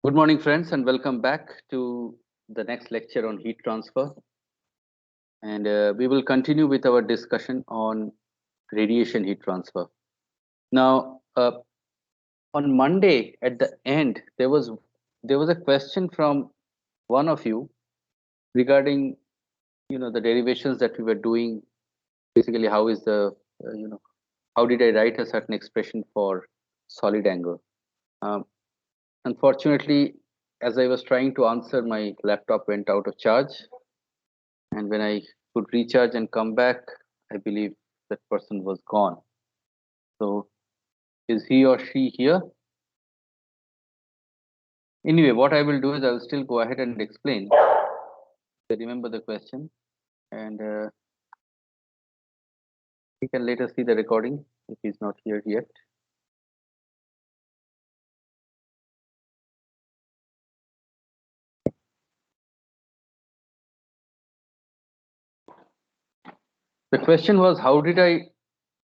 Good morning, friends, and welcome back to the next lecture on heat transfer. And we will continue with our discussion on radiation heat transfer. Now, on Monday at the end, there was a question from one of you regarding the derivations that we were doing. Basically, how is the how did I write a certain expression for solid angle? Um, Unfortunately, as I was trying to answer, my laptop went out of charge. And when I could recharge and come back, I believe that person was gone. So is he or she here? Anyway, what I will do is I will still go ahead and explain. So remember the question, and we can later see the recording if he's not here yet. The question was, how did I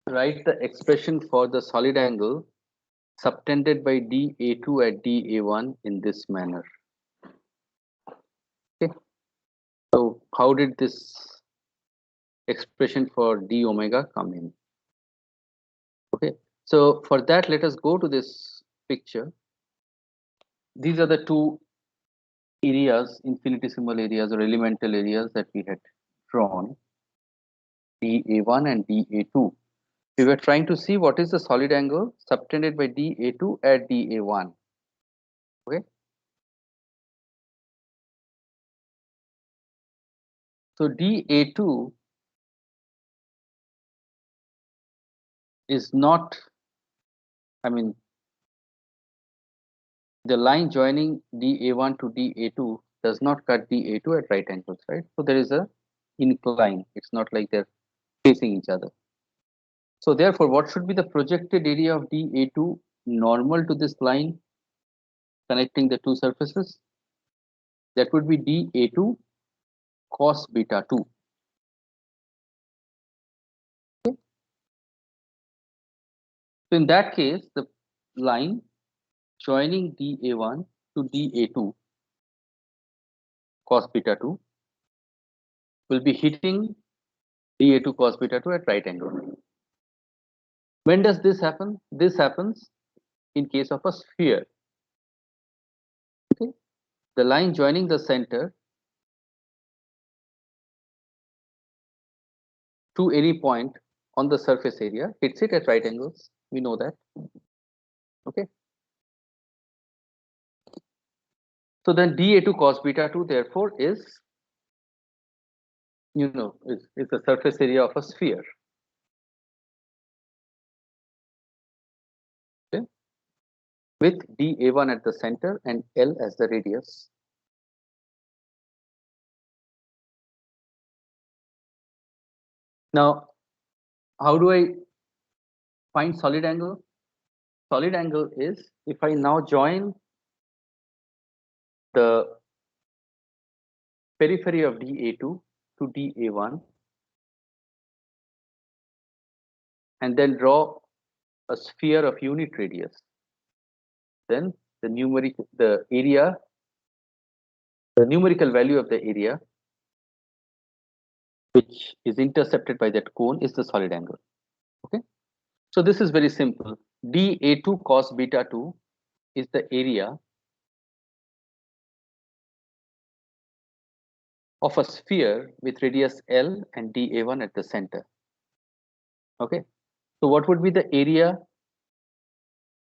write the expression for the solid angle subtended by dA2 at dA1 in this manner? Okay. So how did this expression for d omega come in? Okay, so for that, let us go to this picture. These are the two areas, infinitesimal areas or elemental areas that we had drawn, dA1 and dA2. We were trying to see what is the solid angle subtended by dA2 at dA1. Okay, so dA2 is not, I mean, the line joining dA1 to dA2 does not cut dA2 at right angles, right? So there is a incline. It's not like they're facing each other. So therefore, what should be the projected area of dA2 normal to this line connecting the two surfaces? That would be dA2 cos beta 2. Okay. So in that case, the line joining dA1 to dA2 cos beta 2 will be hitting dA2 cos beta 2 at right angle. When does this happen? This happens in case of a sphere. Okay. The line joining the center to any point on the surface area hits it at right angles. We know that. Okay. So then dA2 cos beta 2 therefore is, is the surface area of a sphere. Okay. With dA1 at the center and L as the radius. Now, how do I find solid angle? Solid angle is if I now join the periphery of dA2 to dA1 and then draw a sphere of unit radius. Then the numerical value of the area which is intercepted by that cone is the solid angle. Okay. So this is very simple. dA2 cos beta 2 is the area of a sphere with radius L and dA1 at the center. Okay. So what would be the area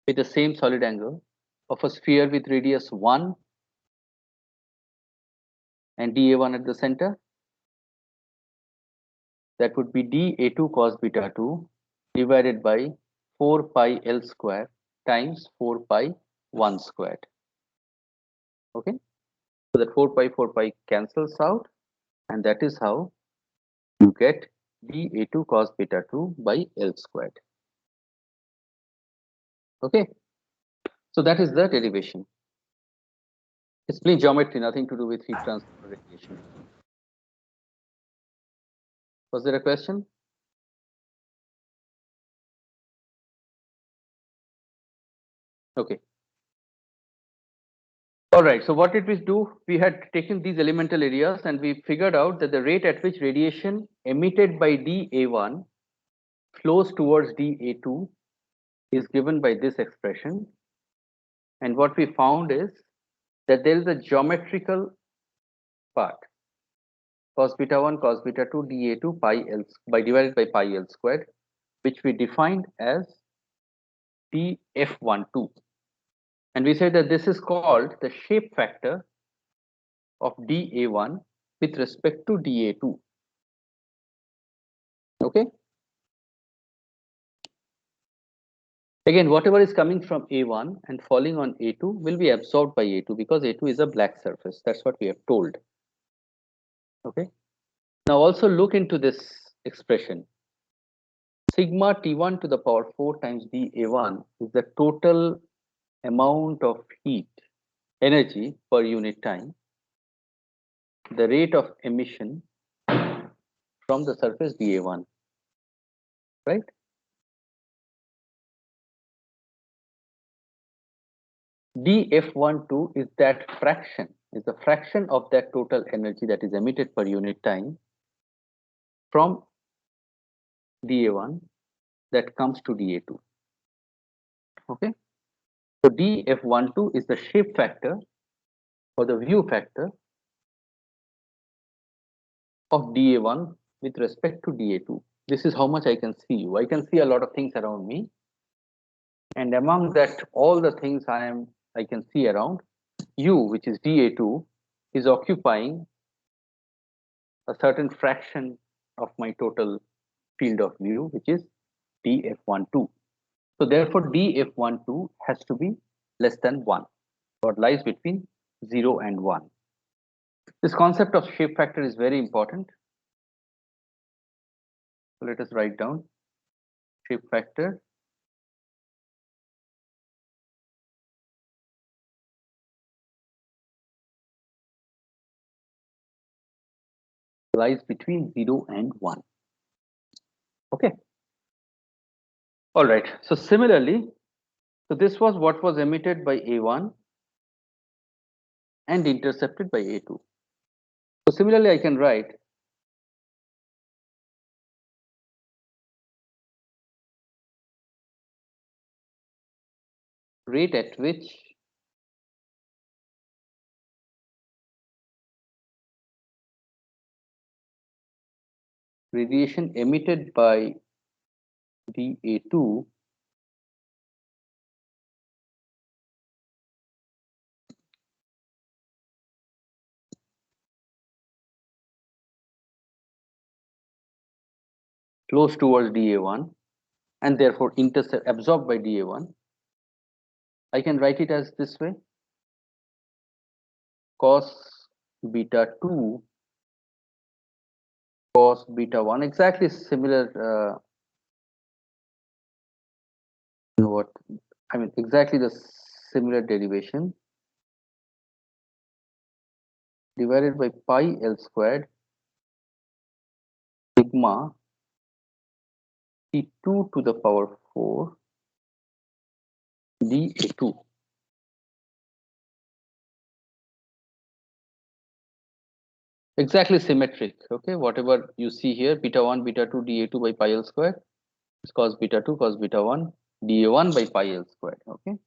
with the same solid angle of a sphere with radius 1 and dA1 at the center? That would be dA2 cos beta 2 divided by 4 pi L square times 4 pi 1 squared. Okay. So that 4 pi cancels out, and that is how you get dA2 cos beta 2 by L squared. Okay. So that is the derivation. It's plain geometry, nothing to do with heat transfer radiation. Was there a question? Okay. All right, so what did we do? We had taken these elemental areas and we figured out that the rate at which radiation emitted by dA1 flows towards dA2 is given by this expression. And what we found is that there is a geometrical part, cos beta 1 cos beta 2 dA2 pi L by divided by pi L squared, which we defined as dF12. And we said that this is called the shape factor of dA1 with respect to dA2. Okay. Again, whatever is coming from A1 and falling on A2 will be absorbed by A2 because A2 is a black surface. That's what we have told. Okay. Now also look into this expression. Sigma T1 to the power 4 times dA1 is the total amount of heat energy per unit time, the rate of emission from the surface dA1, right? dF12 is that fraction, is the fraction of that total energy that is emitted per unit time from dA1 that comes to dA2. Okay, so dF12 is the shape factor or the view factor of dA1 with respect to dA2. This is how much I can see you. I can see a lot of things around me, and among that, all the things I can see around U, which is dA2, is occupying a certain fraction of my total field of view, which is dF12. So therefore, dF12 has to be less than 1, or lies between 0 and 1. This concept of shape factor is very important. So let us write down shape factor lies between 0 and 1. Okay. All right. So similarly, so this was what was emitted by A1 and intercepted by A2. So similarly, I can write rate at which radiation emitted by dA2 flows towards dA1 and therefore absorbed by dA1. I can write it as this way: cos beta 2 cos beta 1, exactly similar. What I mean, exactly the similar derivation divided by pi L squared sigma T2 to the power 4 dA2. Exactly symmetric. Okay, whatever you see here, beta 1, beta 2, dA2 by pi L squared is cos beta 2, cos beta 1, dA1 by pi L squared. Okay.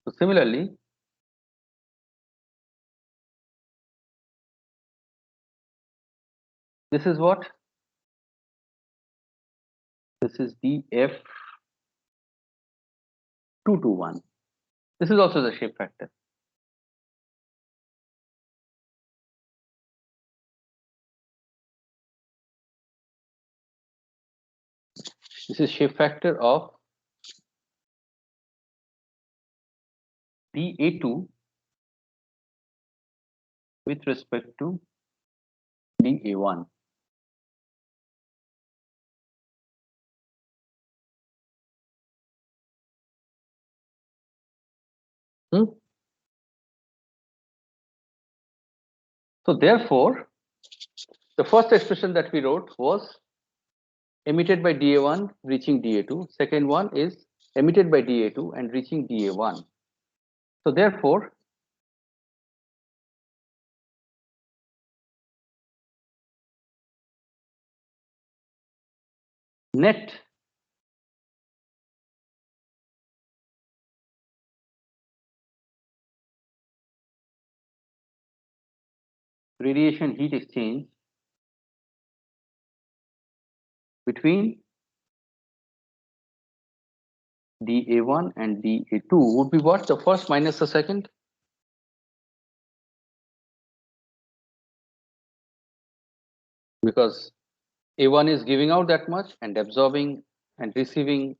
So similarly, this is what? This is dF221. This is also the shape factor. This is shape factor of dA2 with respect to dA1. So therefore, the first expression that we wrote was emitted by dA1 reaching dA2. Second one is emitted by dA2 and reaching dA1. So therefore, net radiation heat exchange between dA1 and dA2 would be what? The first minus the second? Because A1 is giving out that much and absorbing and receiving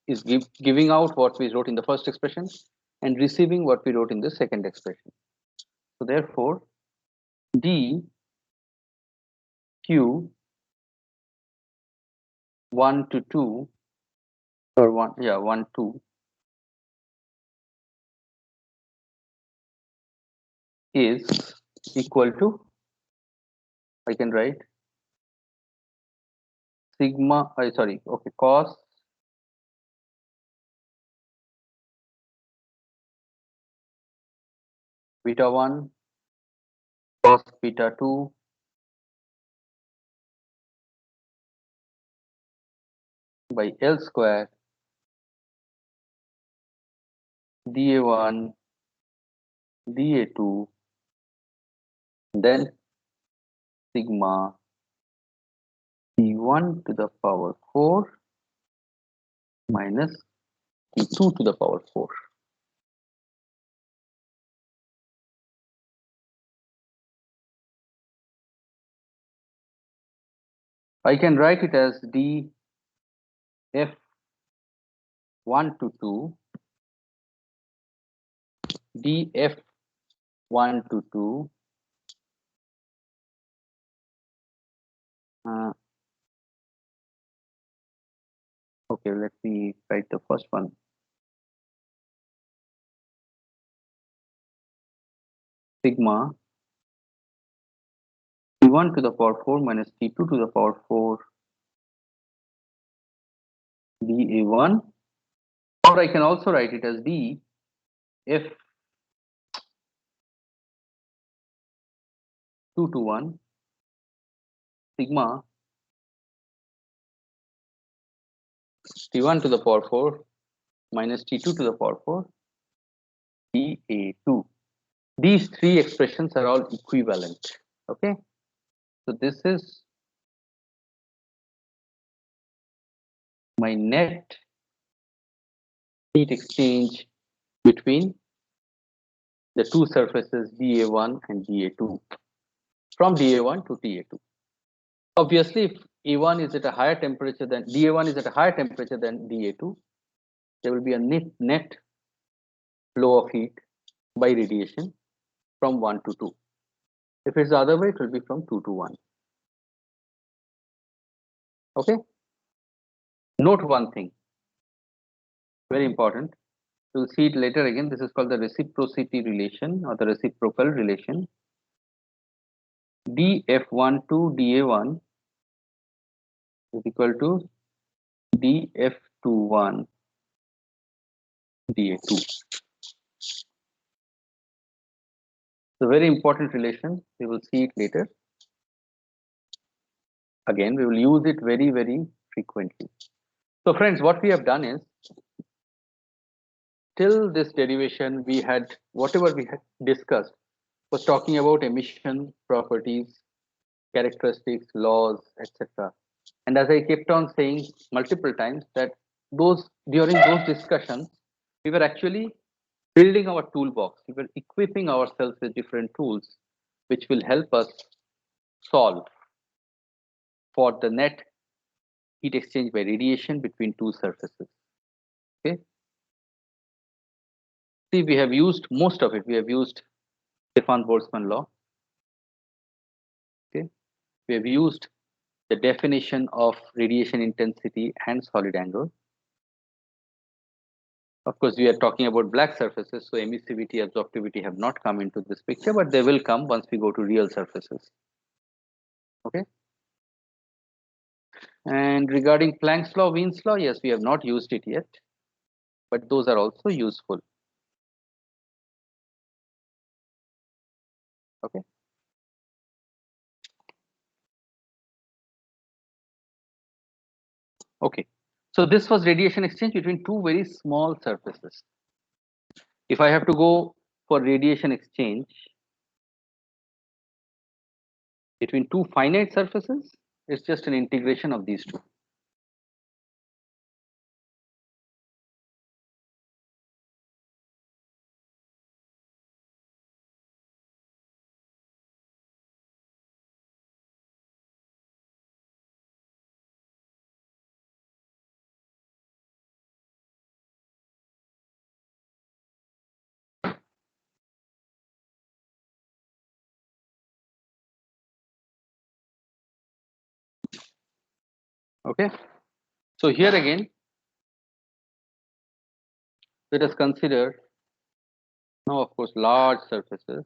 is giving out what we wrote in the first expression and receiving what we wrote in the second expression. So therefore, d q 1 to 2 or 1 2 is equal to, I can write sigma, cos beta 1 cos beta 2 by L square dA1 dA2 then sigma d1 to the power 4 minus d2 to the power 4. I can write it as d f1 to 2 df1 to 2 okay, let me write the first one. Sigma d1 to the power 4 minus d2 to the power 4 dA1, or I can also write it as d f 2 to 1 sigma d1 to the power 4 minus d2 to the power 4 dA2. These three expressions are all equivalent. Okay, so this is my net heat exchange between the two surfaces dA1 and dA2 from dA1 to dA2. Obviously, if A1 is at a higher temperature than dA1 is at a higher temperature than dA2, there will be a net flow of heat by radiation from 1 to 2. If it's the other way, it will be from 2 to 1. Okay. Note one thing, very important. You'll see it later again. This is called the reciprocity relation or the reciprocal relation. dF1 to dA1 is equal to dF21 dA2. It's a very important relation. We will see it later. Again, we will use it very, very frequently. So friends, what we have done is, till this derivation, we had, whatever we had discussed was talking about emission properties, characteristics, laws, etc. And as I kept on saying multiple times that during those discussions, we were actually building our toolbox. We were equipping ourselves with different tools, which will help us solve for the net heat exchange by radiation between two surfaces. Okay. See, we have used most of it. We have used Stefan-Boltzmann law. Okay. We have used the definition of radiation intensity and solid angle. Of course, we are talking about black surfaces, so emissivity, absorptivity have not come into this picture, but they will come once we go to real surfaces. Okay. And regarding Planck's law, Wien's law, yes, we have not used it yet. but those are also useful. Okay. Okay. So this was radiation exchange between two very small surfaces. If I have to go for radiation exchange between two finite surfaces, it's just an integration of these two. Okay. So here again, let us consider now, of course, large surfaces.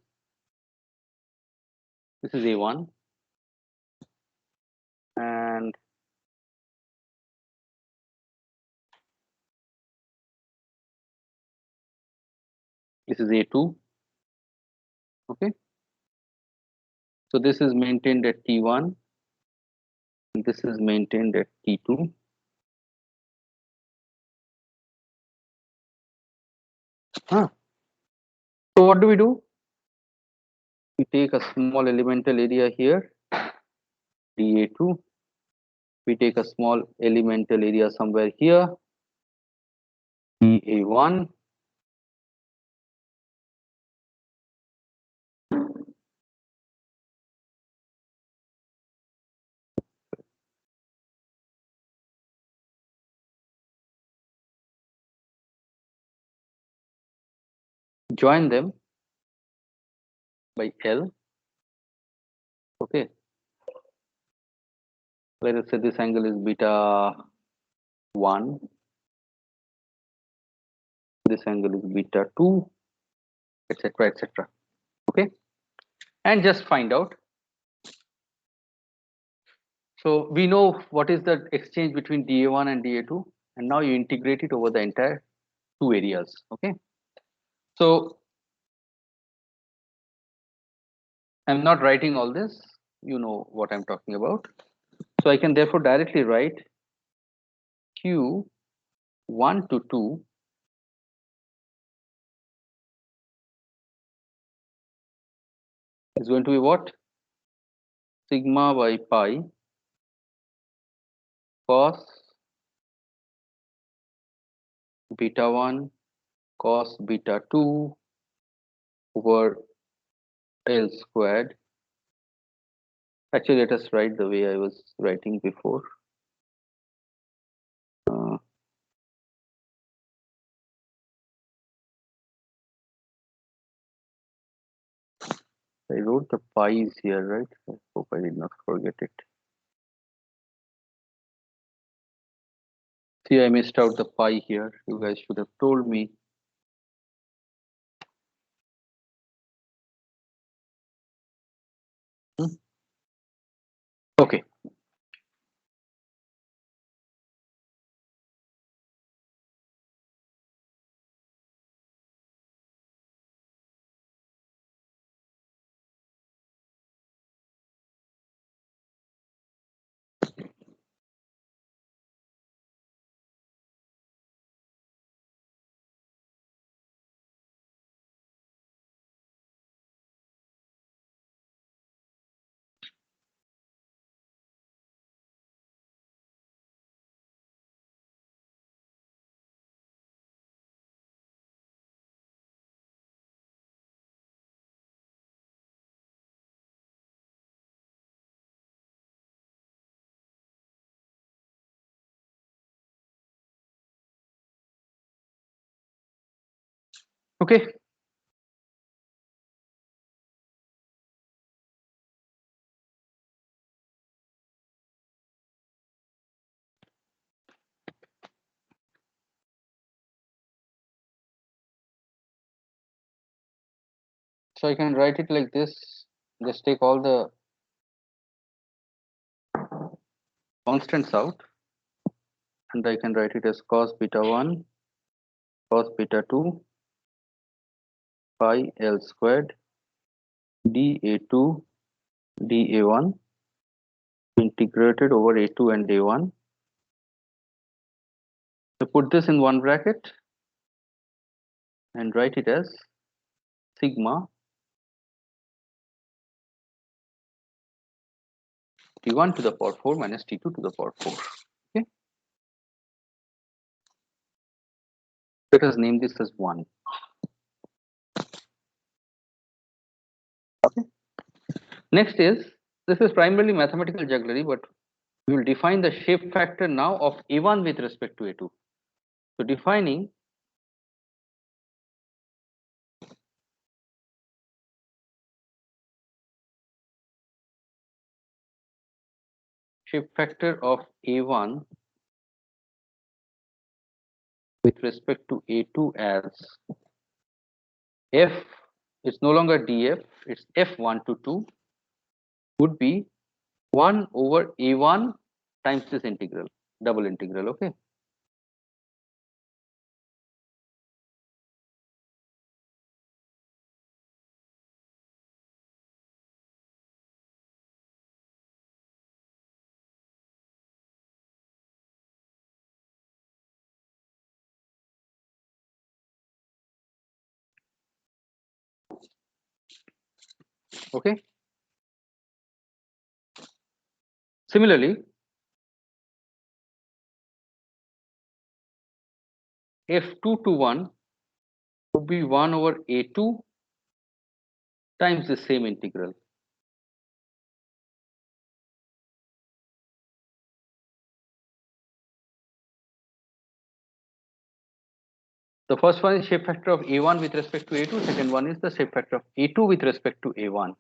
This is A1, and this is A2. Okay. So this is maintained at T1, and this is maintained at T2. Huh. So what do? We take a small elemental area here, dA2. We take a small elemental area somewhere here, dA1. Join them by L. Okay. Let us say this angle is beta 1. This angle is beta 2, etc., etc. Okay. And just find out. So we know what is the exchange between dA1 and dA2, and now you integrate it over the entire two areas. Okay. So I'm not writing all this. You know what I'm talking about. So I can therefore directly write Q1 to 2 is going to be what? Sigma by pi cos beta 1 cos beta 2 over L squared. Actually, let us write the way I was writing before. I wrote the pi's here, right? I hope I did not forget it. See, I missed out the pi here. You guys should have told me. Okay. Okay. So I can write it like this. Just take all the constants out, and I can write it as cos beta 1 cos beta 2 pi L squared dA2 dA1 integrated over A2 and A1. So put this in one bracket and write it as sigma T1 to the power 4 minus T2 to the power 4. Okay. Let us name this as 1. Okay. Next is, this is primarily mathematical jugglery, but we will define the shape factor now of A1 with respect to A2. So defining shape factor of A1 with respect to A2 as f, it's no longer df, it's f1 to 2 would be 1 over A1 times this integral, double integral. Okay. Okay. Similarly, f2 to 1 would be 1 over A2 times the same integral. The first one is shape factor of A1 with respect to A2. Second one is the shape factor of A2 with respect to A1.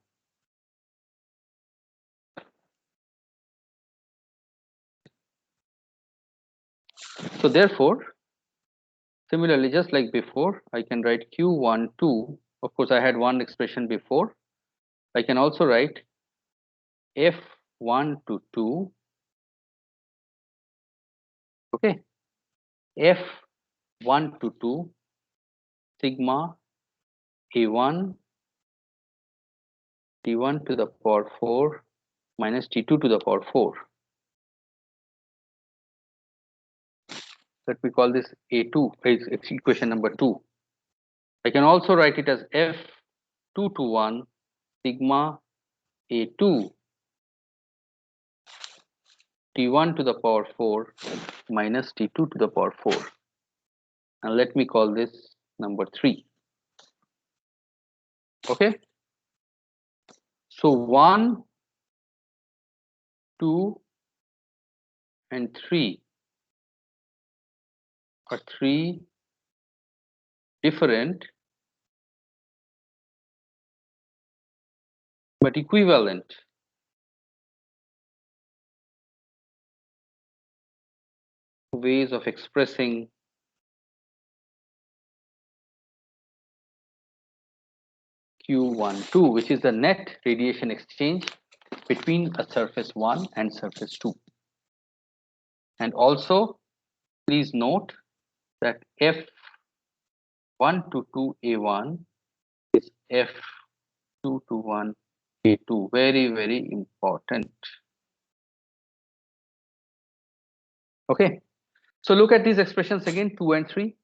So therefore, similarly, just like before, I can write Q12. Of course, I had one expression before. I can also write F1 to 2. Okay. F1 to 2 sigma A1 T1 to the power 4 minus T2 to the power 4. Let me call this A2, is equation number 2. I can also write it as F2 to 1 sigma A2 T1 to the power 4 minus T2 to the power 4. And let me call this number 3. Okay. So 1, 2, and 3 are 3 different but equivalent ways of expressing Q12, which is the net radiation exchange between a surface 1 and surface 2. And also, please note that F1 to 2 A1 is F2 to 1 A2. Very, very important. Okay. So look at these expressions again, 2 and 3.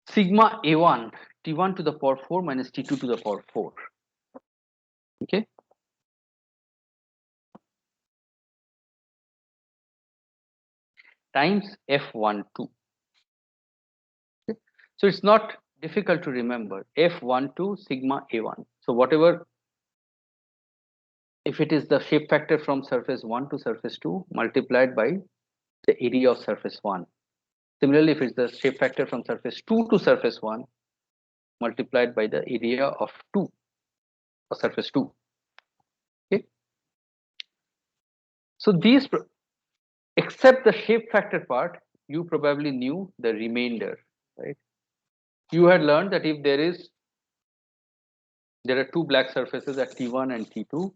Sigma A1 T1 to the power 4 minus T2 to the power 4. Okay. Times F12. Okay. So it's not difficult to remember. F12 sigma A1. So whatever, if it is the shape factor from surface 1 to surface 2 multiplied by the area of surface 1. Similarly, if it's the shape factor from surface 2 to surface 1 multiplied by the area of 2 or surface 2. Okay. So these, except the shape factor part, you probably knew the remainder, right? You had learned that if there are two black surfaces at T1 and T2,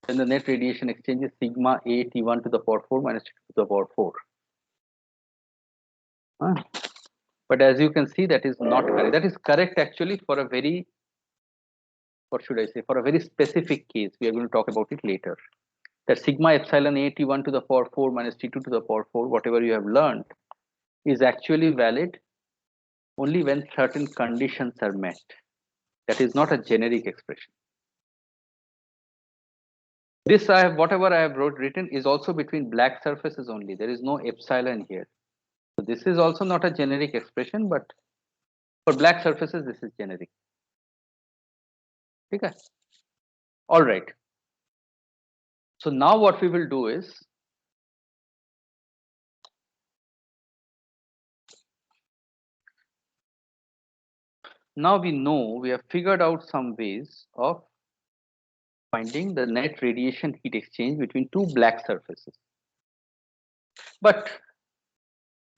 then the net radiation exchange is sigma A T1 to the power 4 minus T2 to the power 4. But as you can see, that is not correct. That is correct actually for a very, what should I say, for a very specific case. We are going to talk about it later. That sigma epsilon a t1 to the power 4 minus t2 to the power 4, whatever you have learned, is actually valid only when certain conditions are met. That is not a generic expression. This I have, whatever I have written is also between black surfaces only. There is no epsilon here. So this is also not a generic expression, but for black surfaces, this is generic. Okay. All right. So now what we will do is, now we know, we have figured out some ways of finding the net radiation heat exchange between two black surfaces. But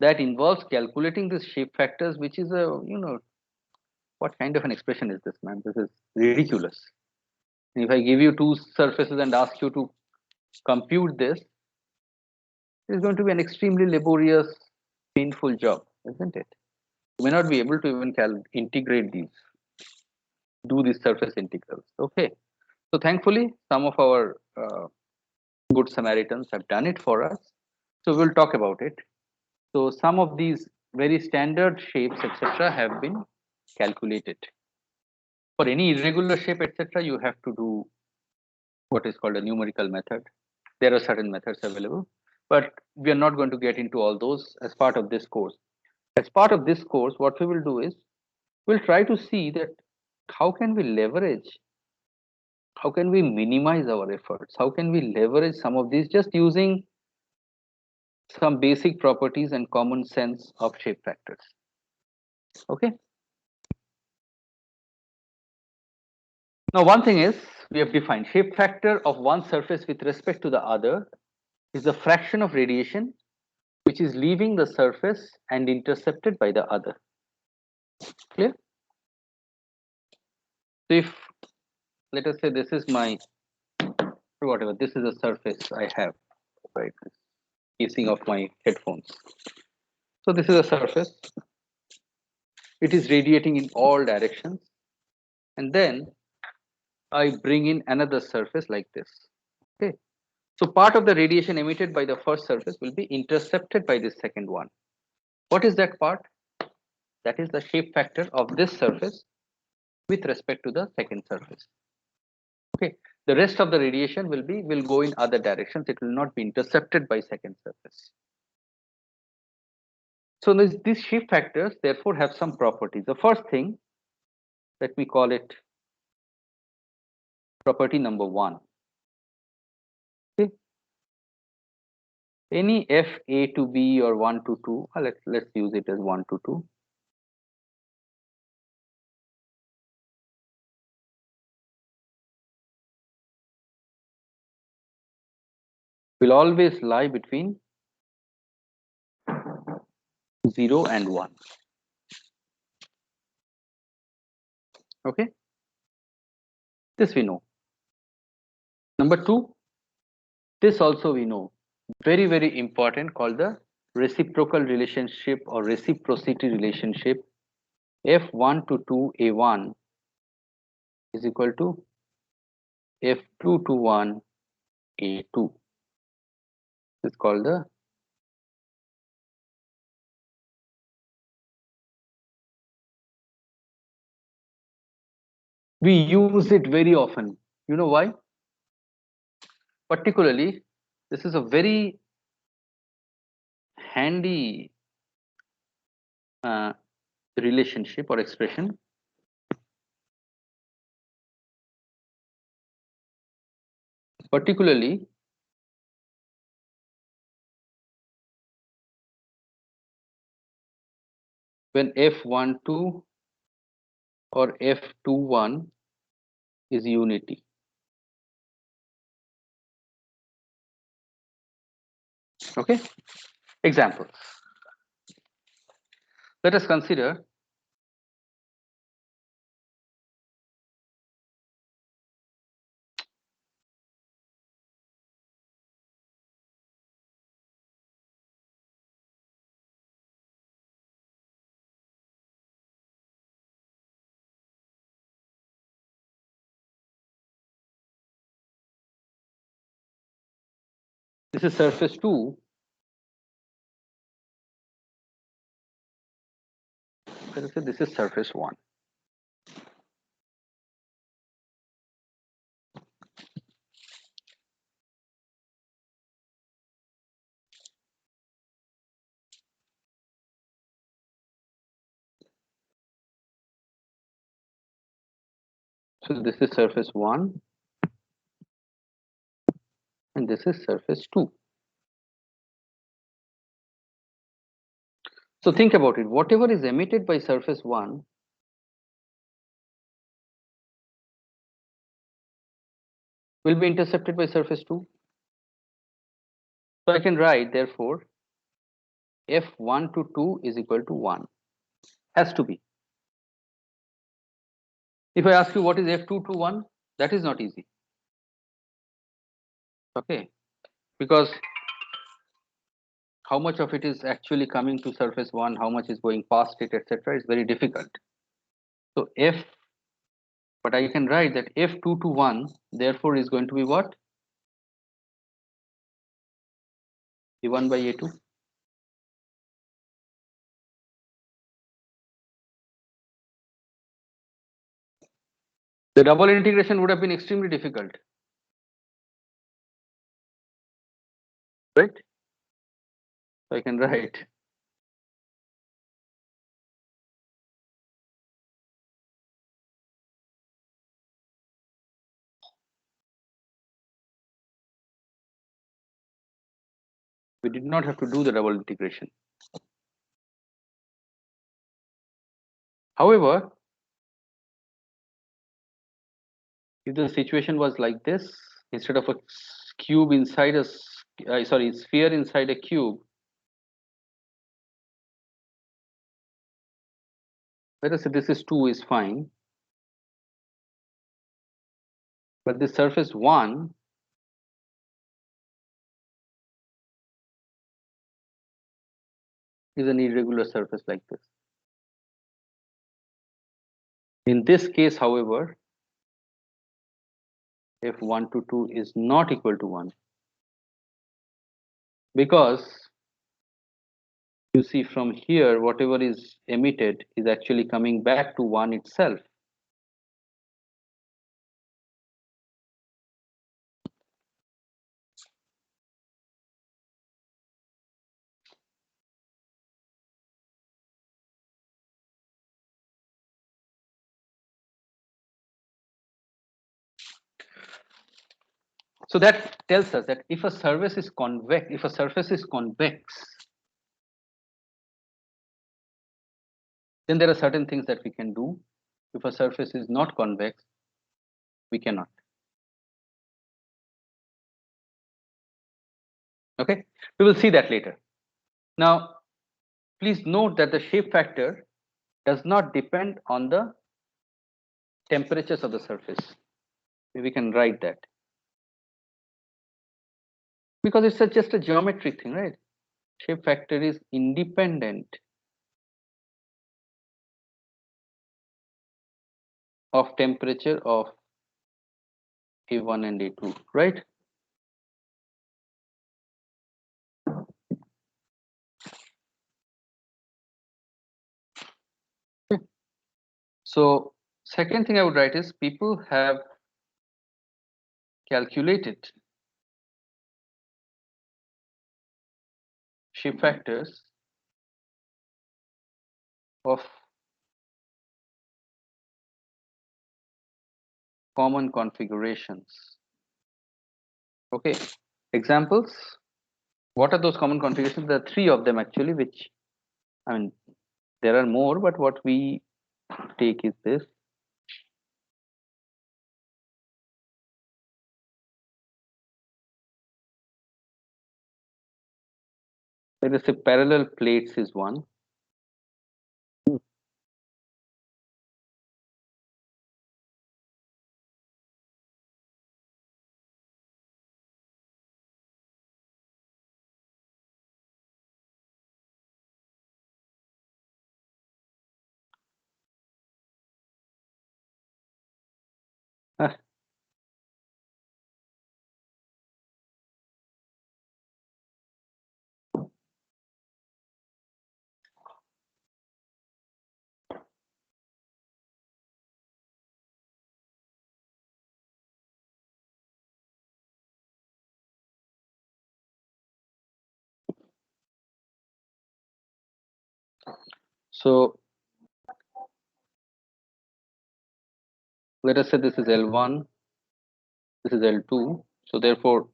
that involves calculating these shape factors, which is a, what kind of an expression is this, man? This is ridiculous. If I give you two surfaces and ask you to compute this, it's going to be an extremely laborious, painful job, isn't it? You may not be able to even integrate these, do these surface integrals. Okay. So thankfully, some of our good Samaritans have done it for us. So we'll talk about it. So some of these very standard shapes, etc., have been calculated. For any irregular shape, etc., you have to do what is called a numerical method. There are certain methods available, but we are not going to get into all those as part of this course. As part of this course, what we will do is we'll try to see that how can we leverage, how can we minimize our efforts, how can we leverage some of these just using some basic properties and common sense of shape factors. Okay. Now, one thing is we have defined shape factor of one surface with respect to the other is the fraction of radiation which is leaving the surface and intercepted by the other. Clear? So if, let us say, this is my, whatever, this is a surface I have, right? Casing of my headphones. So this is a surface. It is radiating in all directions. And then I bring in another surface like this. Okay. So part of the radiation emitted by the first surface will be intercepted by this second one. What is that part? That is the shape factor of this surface with respect to the second surface. Okay. The rest of the radiation will go in other directions. It will not be intercepted by second surface. So these shape factors therefore have some properties. The first thing, let me call it property number 1. Okay. Any f a to b or 1 to 2, let's use it as 1 to 2. Will always lie between 0 and 1. Okay. This we know. Number 2, this also we know. Very, very important, called the reciprocal relationship or reciprocity relationship. F1 to 2 A1 is equal to F2 to 1 A2. This is called the we use it very often. You know why? Particularly, this is a very handy relationship or expression. Particularly, when F12 or F21 is unity. Okay. Example. Let us consider This is surface 2. Let us say this is surface 1. So this is surface 1 and this is surface 2. So think about it. Whatever is emitted by surface 1 will be intercepted by surface 2. So I can write, therefore, F1 to 2 is equal to 1. Has to be. If I ask you what is F2 to 1, that is not easy. Okay. Because how much of it is actually coming to surface 1, how much is going past it, etc. is very difficult. So F, but I can write that F2 to 1, therefore, is going to be what? A1 by A2. The double integration would have been extremely difficult, right? So I can write we did not have to do the double integration. However, if the situation was like this, instead of a cube inside a sphere inside a cube, let us say this is 2 is fine, but the surface 1 is an irregular surface like this. In this case, however, F1 to 2 is not equal to 1, because you see from here whatever is emitted is actually coming back to 1 itself. So that tells us that if a surface is convex, then there are certain things that we can do. If a surface is not convex, we cannot. Okay, we will see that later. Now, please note that the shape factor does not depend on the temperatures of the surface. We can write that because it's just a geometric thing, right? Shape factor is independent of temperature of A1 and A2, right? So second thing I would write is people have calculated shape factors of common configurations. Okay, examples. What are those common configurations? There are 3 of them actually, which, I mean, there are more, but what we take is this. Let us say parallel plates is one. So let us say this is L1, this is L2. So therefore,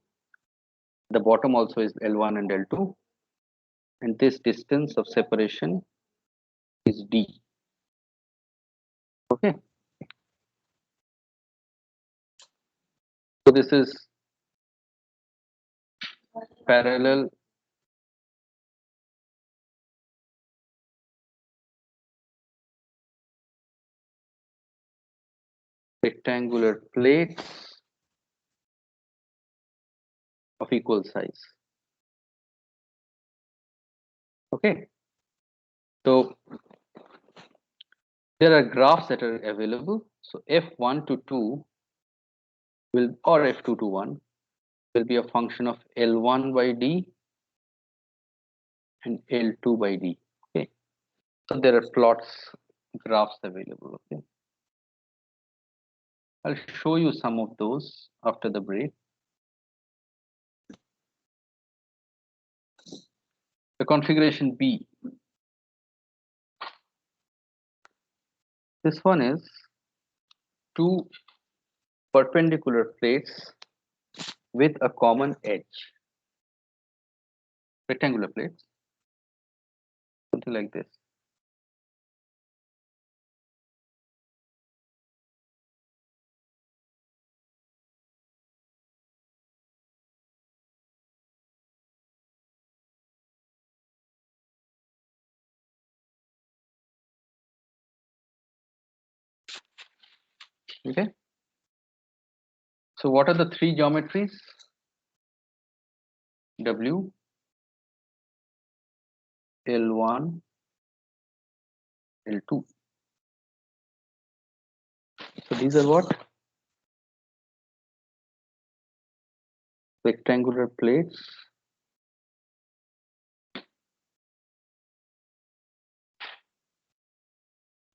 the bottom also is L1 and L2. And this distance of separation is D. Okay. So this is parallel rectangular plates of equal size. Okay. So there are graphs that are available. So F1 to 2 will, or F2 to 1 will be a function of L1 by D and L2 by D. Okay. So there are plots, graphs available. Okay. I'll show you some of those after the break. The configuration B. This one is two perpendicular plates with a common edge. Rectangular plates, something like this. Okay. So what are the three geometries? W, L1, L2. So these are what? Rectangular plates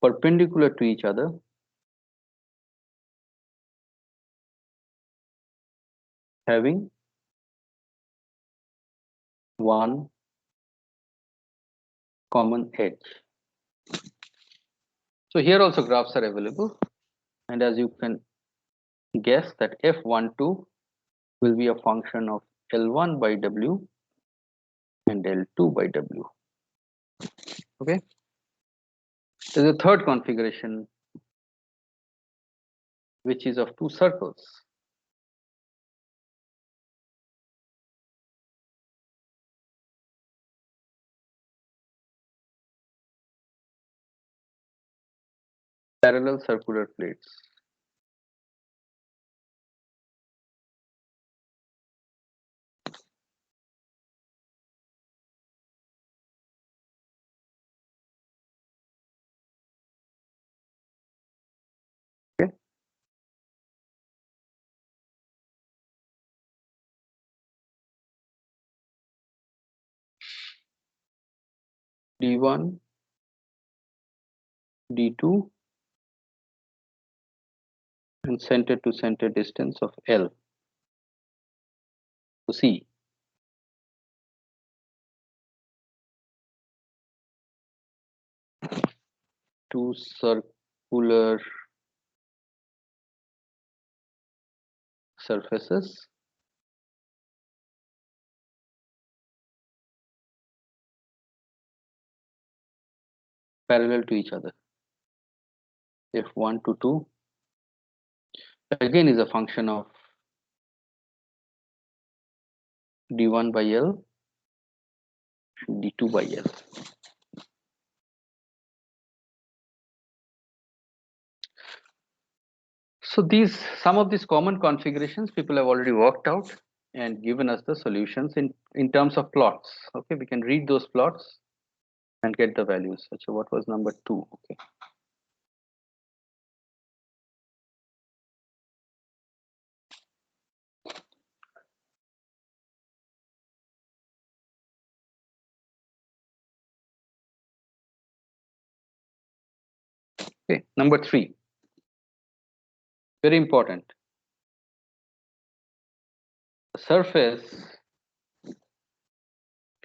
perpendicular to each other, having one common edge. So here also graphs are available, and as you can guess that F12 will be a function of L1 by W and L2 by W. Okay. There's a third configuration which is of two circles. Parallel circular plates. Okay. D1, D2, and center to center distance of L to C. Two circular surfaces parallel to each other. F1 to 2 again is a function of D1 by L, D2 by L. So these, some of these common configurations people have already worked out and given us the solutions in terms of plots. Okay, we can read those plots and get the values. So what was number 2? Okay. Okay, number 3. Very important. The surface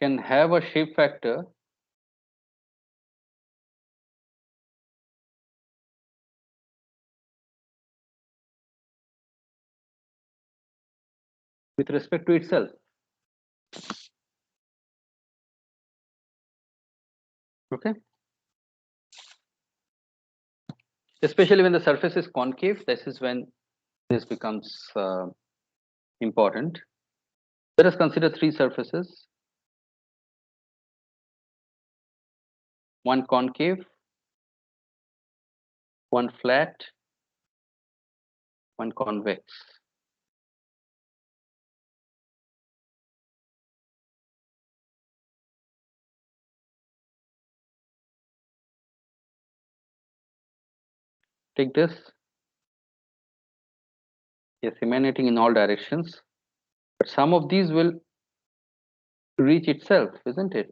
can have a shape factor with respect to itself. Okay. Especially when the surface is concave, this is when this becomes important. Let us consider three surfaces. One concave, one flat, one convex. Take this. Yes, emanating in all directions. But some of these will reach itself, isn't it?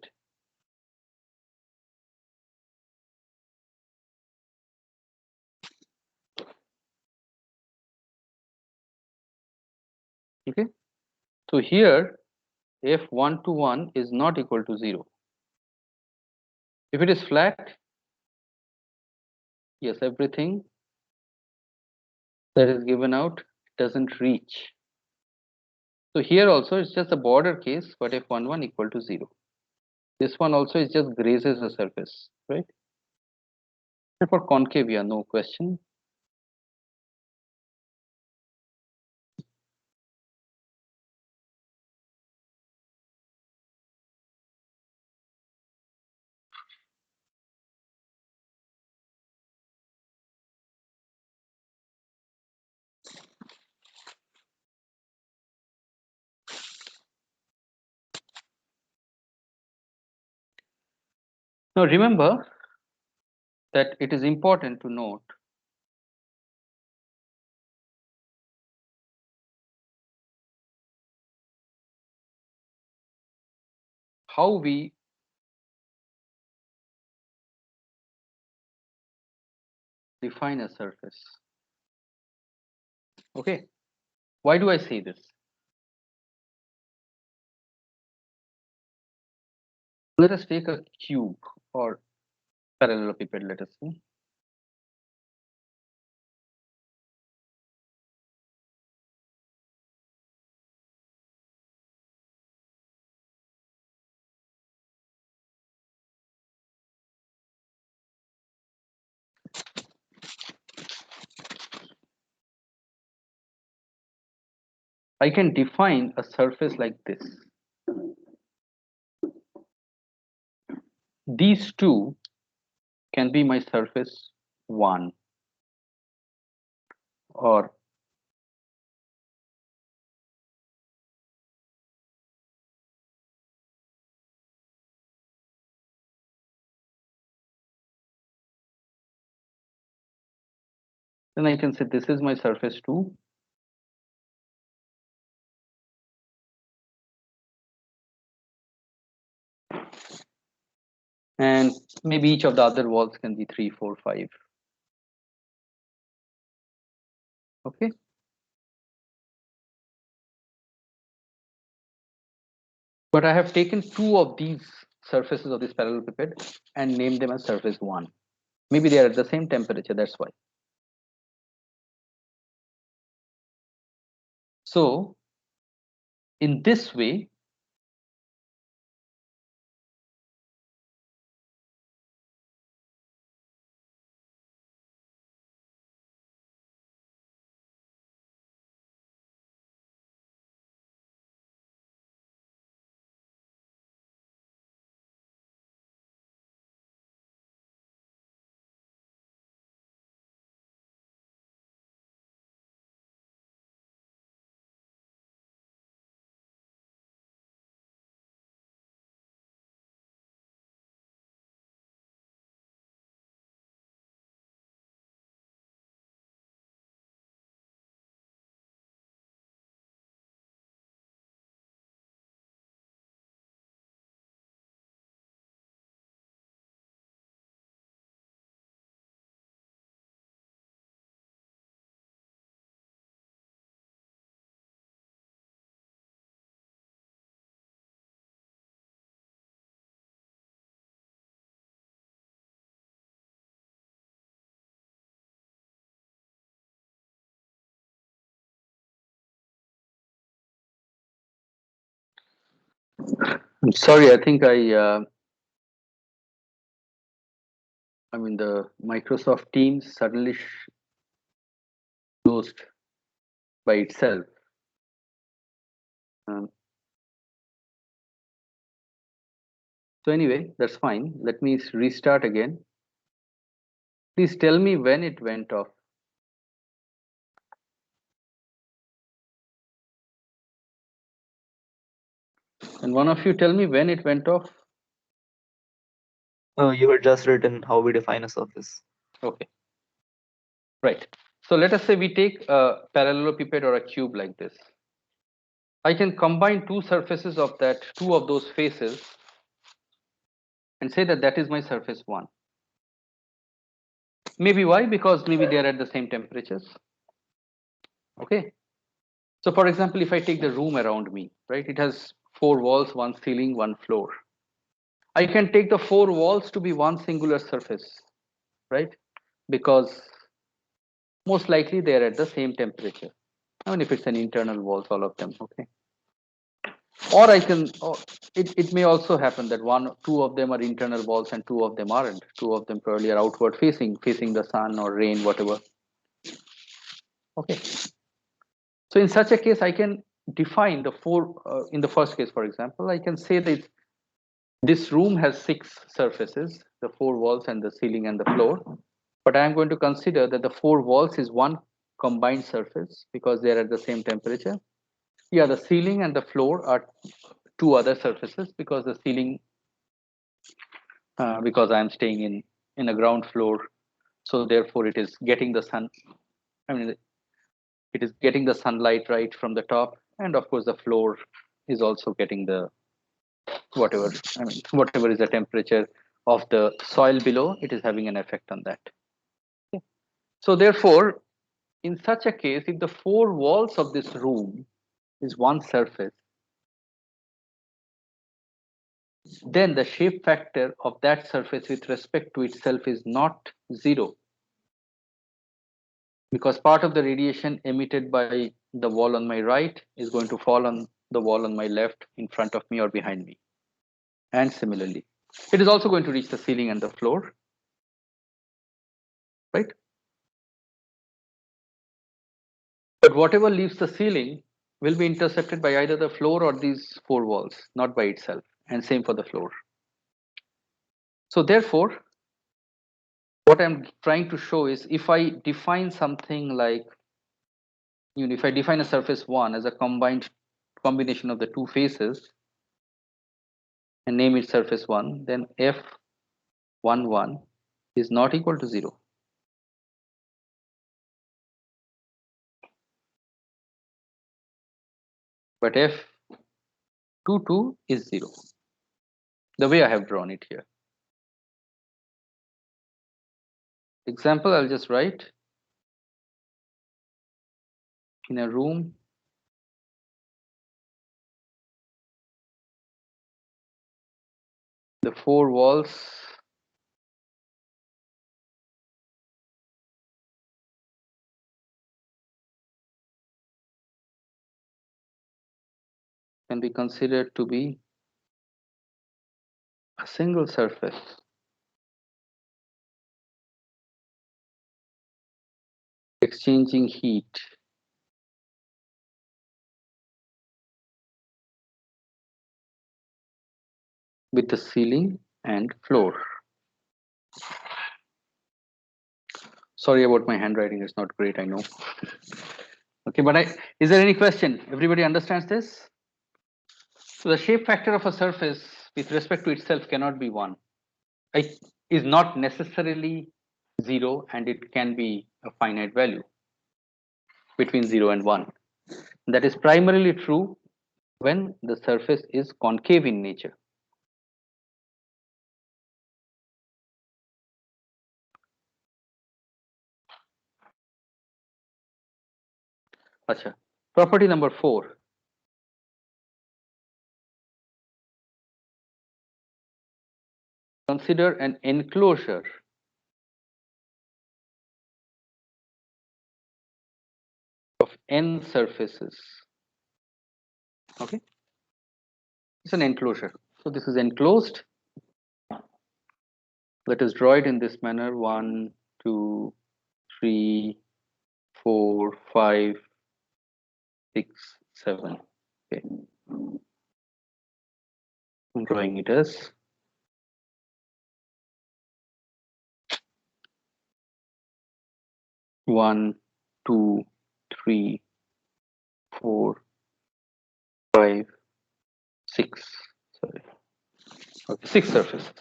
Okay. So here, f1 to 1 is not equal to 0. If it is flat, yes, everything that is given out doesn't reach. So here also it's just a border case, but f11 equal to 0. This one also is just grazes the surface, right? And for concave, yeah, no question. Now remember that it is important to note how we define a surface. Okay, why do I say this? Let us take a cube or parallelepiped, let us say. I can define a surface like this. These two can be my surface 1, or then I can say this is my surface 2. And maybe each of the other walls can be 3, 4, 5. Okay. But I have taken two of these surfaces of this parallelepiped and named them as surface 1. Maybe they are at the same temperature, that's why. So in this way, I'm sorry, I think I mean the Microsoft Teams suddenly closed by itself. Um, so anyway, that's fine. Let me restart again. Please tell me when it went off. And one of you tell me when it went off. You had just written how we define a surface. Okay, right. So let us say we take a parallelepiped or a cube like this. I can combine two surfaces of that, two of those faces, and say that that is my surface one. Maybe why? Because maybe they are at the same temperatures. Okay. So for example, if I take the room around me, right, it has four walls, one ceiling, one floor. I can take the four walls to be one singular surface, right? Because most likely they are at the same temperature. I mean, if it's an internal walls, all of them, okay. Or I can, or it may also happen that two of them are internal walls and two of them aren't. Two of them probably are outward facing the sun or rain, whatever. Okay. So in such a case, I can define the four, in the first case, for example, I can say that this room has six surfaces, the four walls and the ceiling and the floor. But I'm going to consider that the four walls is one combined surface because they're at the same temperature. Yeah, the ceiling and the floor are two other surfaces because the ceiling, because I'm staying in a ground floor, so therefore it is getting the sun. I mean, it is getting the sunlight right from the top, and of course the floor is also getting the whatever. I mean, whatever is the temperature of the soil below, it is having an effect on that. Okay. So therefore, in such a case, if the four walls of this room is one surface, then the shape factor of that surface with respect to itself is not zero, because part of the radiation emitted by the wall on my right is going to fall on the wall on my left, in front of me or behind me. And similarly, it is also going to reach the ceiling and the floor, right? But whatever leaves the ceiling will be intercepted by either the floor or these four walls, not by itself. And same for the floor. So therefore, what I'm trying to show is if I define something like, if I define a surface one as a combination of the two faces and name it surface one, then F11 is not equal to zero. But F22 is zero. The way I have drawn it here. Example, I'll just write in a room the four walls can be considered to be a single surface exchanging heat with the ceiling and floor. Sorry about my handwriting, it's not great, I know. Okay, but is there any question? Everybody understands this? So the shape factor of a surface with respect to itself cannot be one. It is not necessarily zero, and it can be a finite value between 0 and 1. That is primarily true when the surface is concave in nature. Acha. Property number 4. Consider an enclosure of n surfaces. Okay. It's an enclosure. So this is enclosed. Let us draw it in this manner. 1, 2, 3, 4, 5, 6, 7. Okay. I'm drawing it as one, 2, 3, 4, 5, 6. Sorry. Okay, 6 surfaces.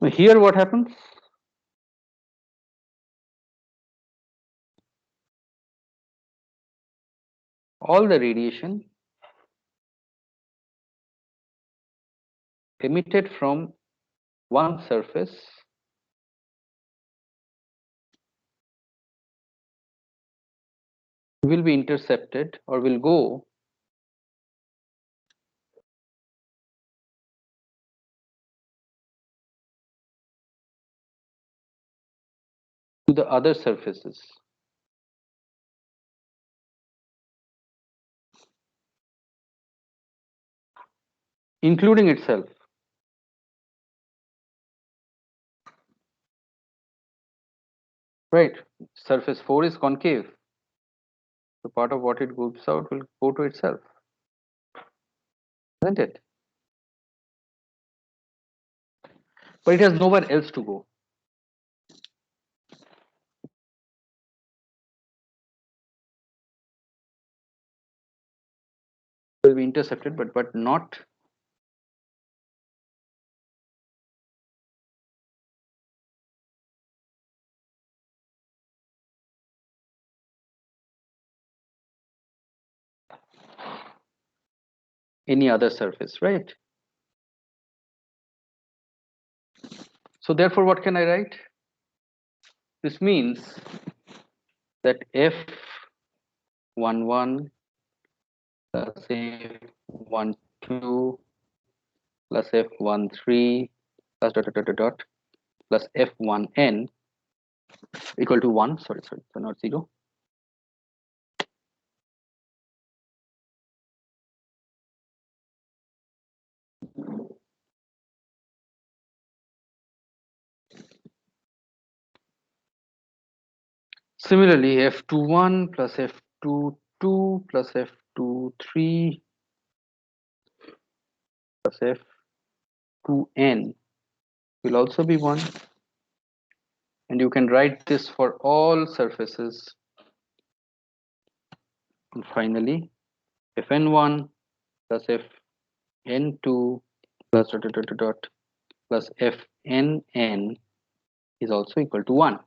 Now here what happens? All the radiation emitted from one surface will be intercepted or will go to the other surfaces, including itself. Right? Surface 4 is concave. So part of what it goes out will go to itself, isn't it? But it has nowhere else to go. It will be intercepted, but not any other surface, right? So therefore, what can I write? This means that F11 plus F12 plus F13 plus dot dot dot dot dot plus F1n equal to 1. Sorry, so not 0. Similarly, F21 plus F22 plus F23 plus F2n will also be 1. And you can write this for all surfaces. And finally, Fn1 plus Fn2 plus dot dot dot dot dot plus Fnn is also equal to 1.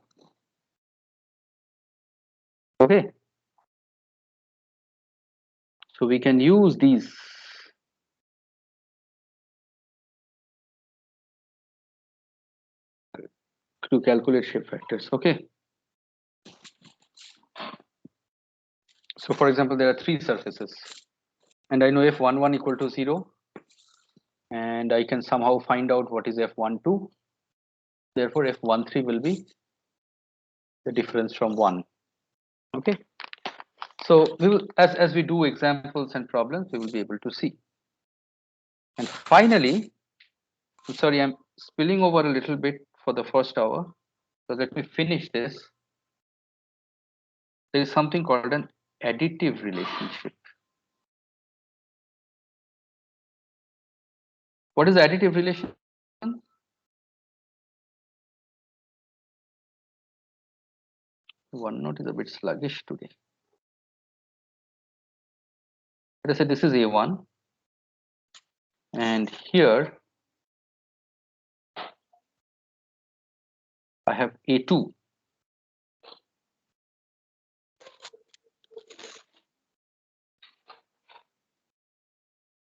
Okay. So we can use these to calculate shape factors. Okay. So for example, there are 3 surfaces and I know F11 equal to 0 and I can somehow find out what is F12. Therefore, F13 will be the difference from 1. Okay. So we will, as we do examples and problems, we will be able to see. And finally, I'm sorry, I'm spilling over a little bit for the first hour. So let me finish this. There is something called an additive relationship. What is additive relation? OneNote is a bit sluggish today. Let us say this is A1 and here I have A2.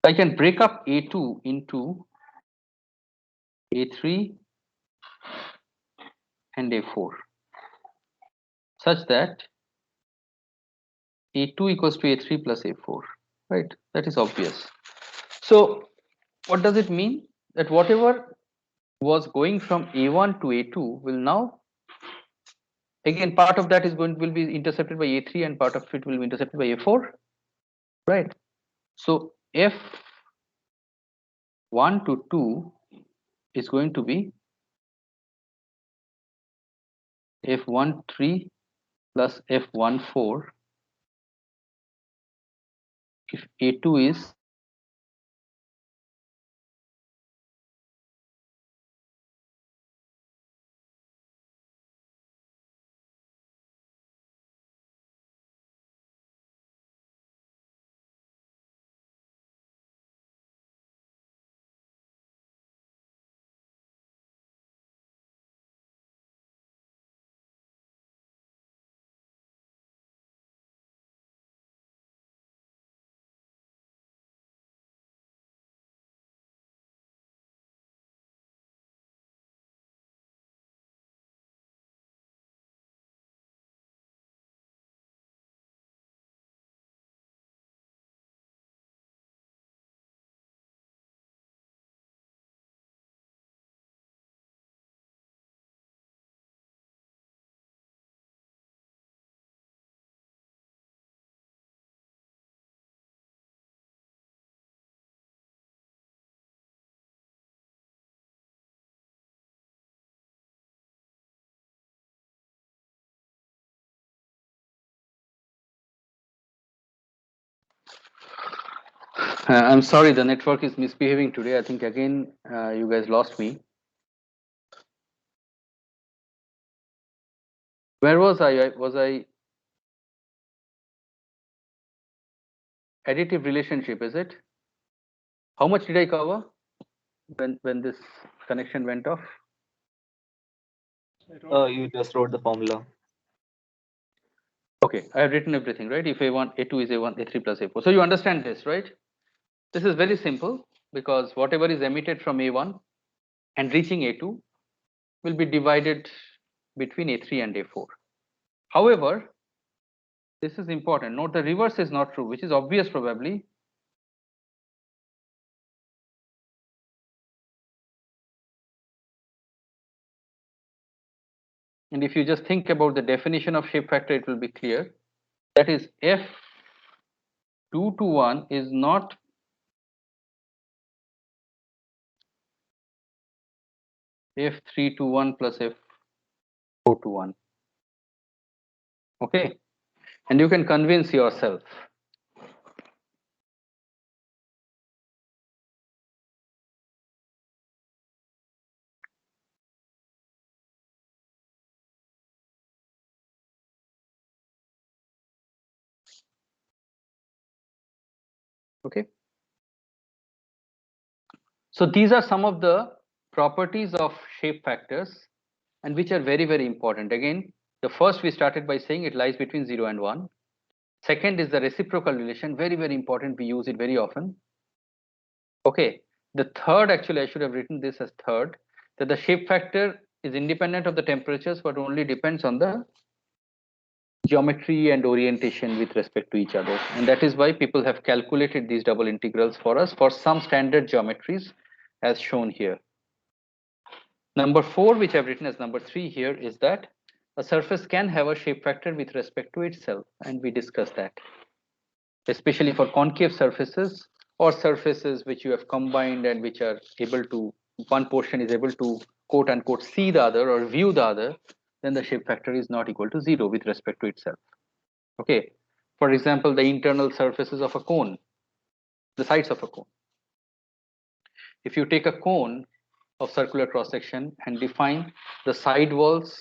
I can break up A2 into A3 and A4 such that A2 equals to A3 plus A4, right? That is obvious. So what does it mean? That whatever was going from A1 to A2 will now Again, part of that will be intercepted by A3 and part of it will be intercepted by A4, right? So F1 to 2 is going to be F13 plus F14 if A2 is I'm sorry, the network is misbehaving today. I think again you guys lost me. Where was I? Was I additive relationship? Is it? How much did I cover when this connection went off? You just wrote the formula. Okay, I have written everything, right? If A1, A2 is A1, A3 plus A4. So you understand this, right? This is very simple because whatever is emitted from A1 and reaching A2 will be divided between A3 and A4. However, this is important. Note the reverse is not true, which is obvious probably. And if you just think about the definition of shape factor, it will be clear. That is F2 to 1 is not F3 to 1 plus F4 to 1. Okay. And you can convince yourself. Okay. So these are some of the properties of shape factors and which are very, very important. Again, the first we started by saying it lies between 0 and 1. Second is the reciprocal relation, very, very important. We use it very often. Okay. The third, actually, I should have written this as third, that the shape factor is independent of the temperatures, but only depends on the geometry and orientation with respect to each other. And that is why people have calculated these double integrals for us for some standard geometries as shown here. Number 4, which I've written as number 3 here, is that a surface can have a shape factor with respect to itself. And we discussed that, especially for concave surfaces or surfaces which you have combined and which are able to, one portion is able to quote unquote see the other or view the other, then the shape factor is not equal to 0 with respect to itself. Okay. For example, the internal surfaces of a cone, the sides of a cone. If you take a cone of circular cross section and define the side walls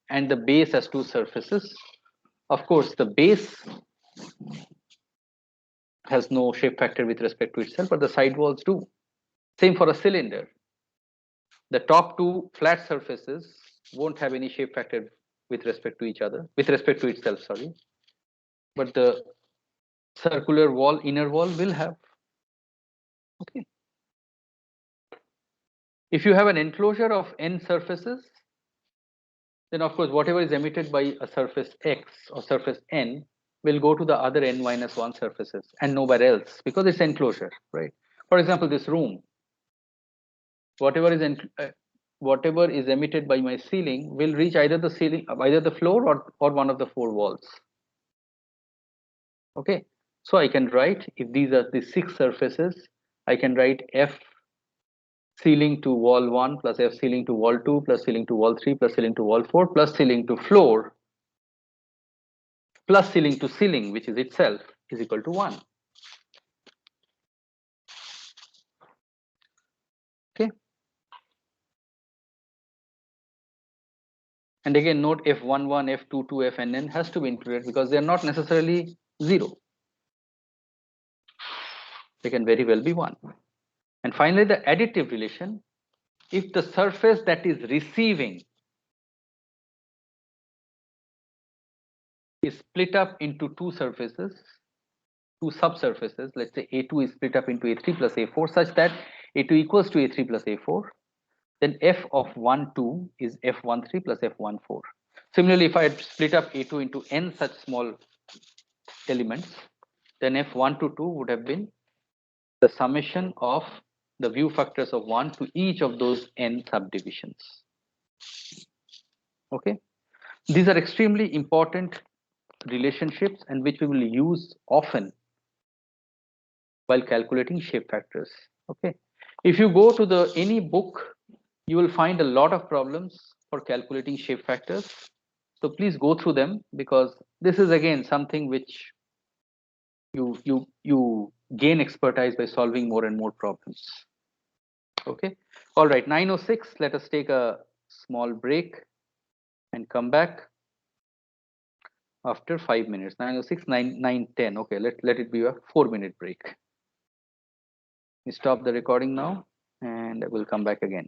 and the base as two surfaces, of course, the base has no shape factor with respect to itself, but the side walls do. Same for a cylinder. The top two flat surfaces won't have any shape factor with respect to each other, with respect to itself, sorry. But the circular wall, inner wall will have. Okay. If you have an enclosure of n surfaces, then of course, whatever is emitted by a surface X or surface N will go to the other n minus 1 surfaces and nowhere else because it's enclosure, right? For example, this room, whatever is whatever is emitted by my ceiling will reach either the ceiling, either the floor or one of the four walls. Okay, so I can write, if these are the 6 surfaces, I can write F ceiling to wall 1 plus F ceiling to wall 2 plus ceiling to wall 3 plus ceiling to wall 4 plus ceiling to floor plus ceiling to ceiling, which is itself, is equal to 1. Okay. And again, note F11, F22, Fnn has to be included because they are not necessarily 0. They can very well be 1. And finally, the additive relation. If the surface that is receiving is split up into 2 surfaces, 2 subsurfaces, let's say A2 is split up into A3 plus A4 such that A2 equals to A3 plus A4, then F of 1, 2 is F13 plus F14. Similarly, if I had split up A2 into n such small elements, then F1 to 2 would have been the summation of the view factors of 1 to each of those n subdivisions. Okay, these are extremely important relationships and which we will use often while calculating shape factors. Okay, if you go to the any book, you will find a lot of problems for calculating shape factors. So please go through them because this is again something which you gain expertise by solving more and more problems. Okay, all right, 9:06. Let us take a small break and come back after 5 minutes. 9:06, 9:10. Okay, let it be a 4-minute break. We stop the recording now and we'll come back again.